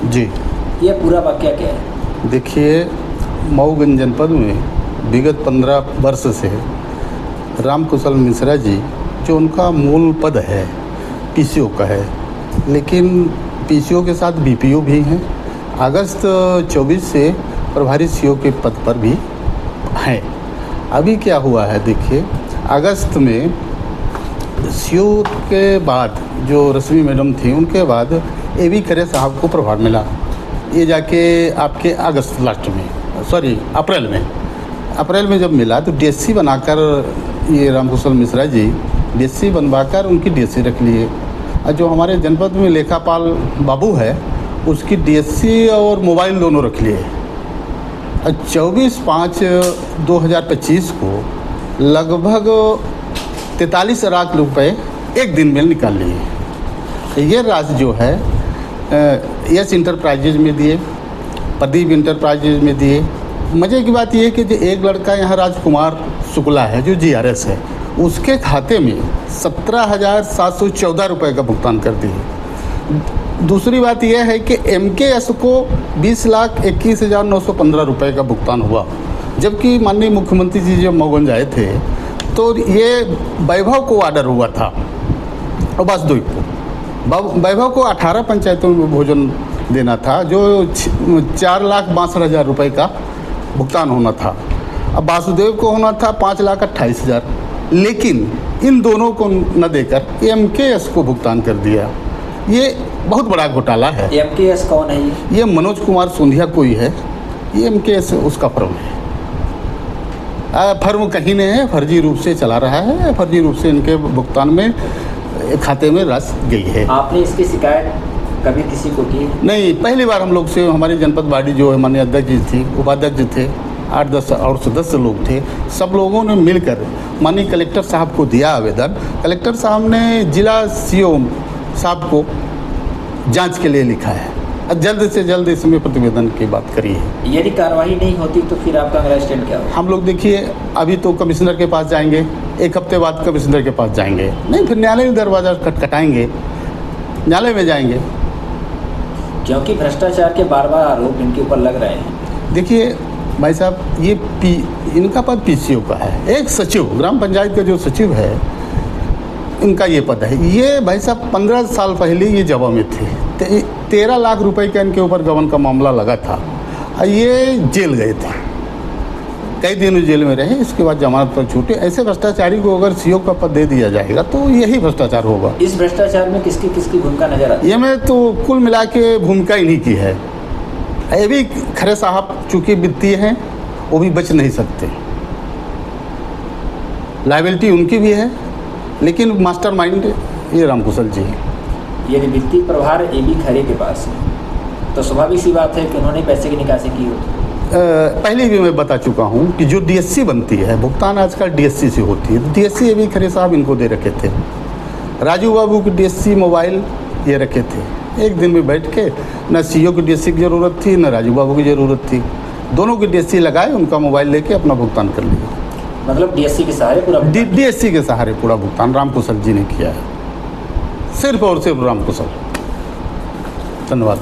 जी। ये पूरा वाकया क्या है? देखिए, मऊगंज जनपद में विगत 15 वर्ष से राम कुशल मिश्रा जी, जो उनका मूल पद है पीसीओ का है, लेकिन पीसीओ के साथ बीपीओ भी हैं। अगस्त 24 से प्रभारी सीओ के पद पर भी हैं। अभी क्या हुआ है, देखिए, अगस्त में सीओ के बाद जो रश्मि मैडम थी, उनके बाद एवी खरे साहब को प्रभार मिला। ये जाके आपके अगस्त लास्ट में, सॉरी अप्रैल में जब मिला तो डीएससी बनाकर ये रामकुशल मिश्रा जी डीएससी बनवाकर उनकी डीएससी रख लिए। और जो हमारे जनपद में लेखापाल बाबू है, उसकी डीएससी और मोबाइल दोनों रख लिए। 24/5/2025 को लगभग 43 लाख रुपए एक दिन में निकाल लिए। ये राशि जो है यस इंटरप्राइजेज में दिए, प्रदीप इंटरप्राइजेज में दिए। मज़े की बात यह कि जो एक लड़का यहाँ राजकुमार शुक्ला है, जो जीआरएस है, उसके खाते में 17,714 रुपये का भुगतान कर दिए। दूसरी बात यह है कि एमकेएस को 20,21,915 रुपये का भुगतान हुआ। जबकि माननीय मुख्यमंत्री जी जब मऊगंज आए थे तो ये वैभव को ऑर्डर हुआ था और वासुदेव को। वैभव को 18 पंचायतों में भोजन देना था, जो 4,62,000 रुपये का भुगतान होना था। अब वासुदेव को होना था 5,28,000, लेकिन इन दोनों को न देकर एमकेएस को भुगतान कर दिया। ये बहुत बड़ा घोटाला है। एमकेएस कौन है? ये मनोज कुमार सोंधिया कोई है, ये एमकेएस उसका फर्म है। फर्म कहीं नहीं है, फर्जी रूप से चला रहा है, फर्जी रूप से इनके भुगतान में खाते में राशि गई है। आपने इसकी शिकायत कभी किसी को की? नहीं, पहली बार हम लोग से, हमारी जनपद बॉडी जो है, माननीय अध्यक्ष जी थी, उपाध्यक्ष थे, 8-10 और सदस्य लोग थे, सब लोगों ने मिलकर माननीय कलेक्टर साहब को दिया आवेदन। कलेक्टर साहब ने जिला सीओ साहब को जांच के लिए लिखा है और जल्द से जल्द इसमें प्रतिवेदन की बात करी है। यदि कार्रवाई नहीं होती तो फिर आपका अगला स्टैंड क्या होगा? हम लोग देखिए, अभी तो कमिश्नर के पास जाएंगे, एक हफ्ते बाद कमिश्नर के पास जाएंगे, नहीं फिर न्यायालय में दरवाज़ा खटखटाएंगे, न्यायालय में जाएंगे। क्योंकि भ्रष्टाचार के बार बार आरोप इनके ऊपर लग रहे हैं। देखिए भाई साहब, ये इनका पद पीसीओ का है। एक सचिव, ग्राम पंचायत का जो सचिव है, इनका ये पद है। ये भाई साहब 15 साल पहले ये जवा में थे, 13 लाख रुपए का इनके ऊपर गबन का मामला लगा था और ये जेल गए थे, कई दिन जेल में रहे, इसके बाद जमानत पर छूटे। ऐसे भ्रष्टाचारी को अगर सीओ का पद दे दिया जाएगा तो यही भ्रष्टाचार होगा। इस भ्रष्टाचार में किसकी किसकी भूमिका नजर आती है? ये में तो कुल मिला के भूमिका इन्हीं की है। ये भी खरे साहब चूँकि वित्तीय हैं, वो भी बच नहीं सकते, लायबिलिटी उनकी भी है, लेकिन मास्टरमाइंड ये रामकुशल जी हैं। यदि वित्तीय प्रभार एबी खरे के पास है तो स्वाभाविक सी बात है कि उन्होंने पैसे की निकासी की होती। पहले भी मैं बता चुका हूँ कि जो डीएससी बनती है, भुगतान आजकल डीएससी से होती है। डीएससी एबी खरे साहब इनको दे रखे थे। राजू बाबू की डीएससी मोबाइल ये रखे थे। एक दिन में बैठ के न सीओ की डीएससी की ज़रूरत थी, न राजू बाबू की ज़रूरत थी, दोनों की डीएससी लगाए, उनका मोबाइल लेके अपना भुगतान कर लिया। मतलब डीएससी के सहारे पूरा डीएससी के सहारे पूरा भुगतान रामकुशल जी ने किया है, सिर्फ और सिर्फ रामकुशल। धन्यवाद।